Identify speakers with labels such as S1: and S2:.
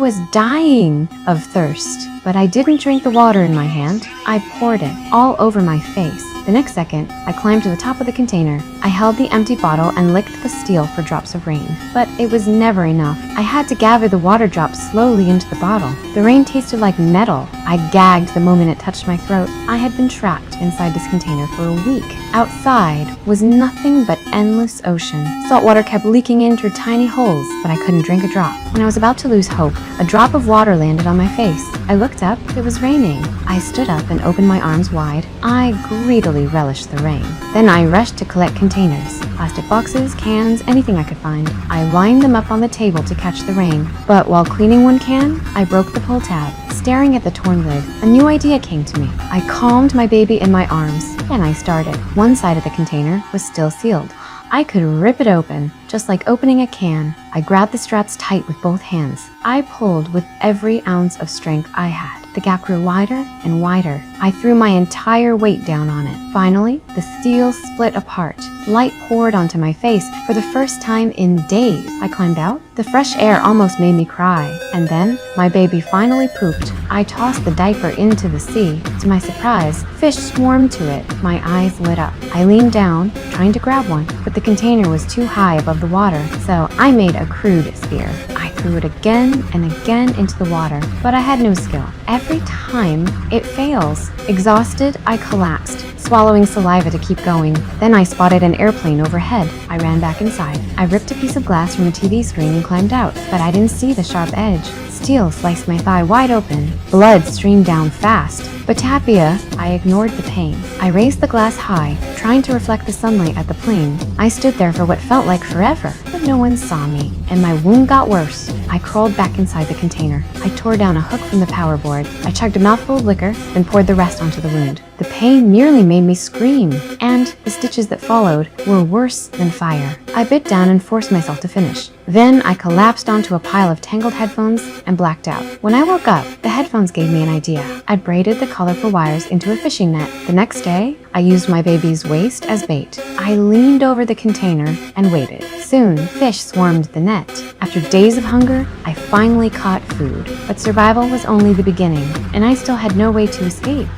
S1: was dying of thirst, but I didn't drink the water in my hand. I poured it all over my face. The next second, I climbed to the top of the container. I held the empty bottle and licked the steel for drops of rain. But it was never enough. I had to gather the water drops slowly into the bottle. The rain tasted like metal. I gagged the moment it touched my throat. I had been trapped inside this container for a week. Outside was nothing but endless ocean. Salt water kept leaking in through tiny holes, but I couldn't drink a drop. When I was about to lose hope, a drop of water landed on my face. I looked up. It was raining. I stood up and opened my arms wide. I greedily relished the rain. Then I rushed to collect containers. Plastic boxes, cans, anything I could find. I lined them up on the table to catch the rain. But while cleaning one can, I broke the pull tab. Staring at the torn lid, a new idea came to me. I calmed my baby in my arms, and I started. One side of the container was still sealed. I could rip it open, just like opening a can. I grabbed the straps tight with both hands. I pulled with every ounce of strength I had. The gap grew wider and wider. I threw my entire weight down on it. Finally, the steel split apart. Light poured onto my face for the first time in days. I climbed out. The fresh air almost made me cry. And then, my baby finally pooped. I tossed the diaper into the sea. To my surprise, fish swarmed to it. My eyes lit up. I leaned down, trying to grab one, but the container was too high above the water, so I made a crude spear. I threw it again and again into the water, but I had no skill. Every time, it fails. Exhausted, I collapsed, swallowing saliva to keep going. Then I spotted an airplane overhead. I ran back inside. I ripped a piece of glass from a TV screen and climbed out, but I didn't see the sharp edge. Steel sliced my thigh wide open. Blood streamed down fast. But happier, I ignored the pain. I raised the glass high, trying to reflect the sunlight at the plane. I stood there for what felt like forever, but no one saw me, and my wound got worse. I crawled back inside the container. I tore down a hook from the power board. I chugged a mouthful of liquor, then poured the rest onto the wound. The pain nearly made me scream, and the stitches that followed were worse than fire. I bit down and forced myself to finish. Then I collapsed onto a pile of tangled headphones and blacked out. When I woke up, the headphones gave me an idea. I'd braided the colorful wires into a fishing net. The next day, I used my baby's waist as bait. I leaned over the container and waited. Soon, fish swarmed the net. After days of hunger, I finally caught food. But survival was only the beginning, and I still had no way to escape.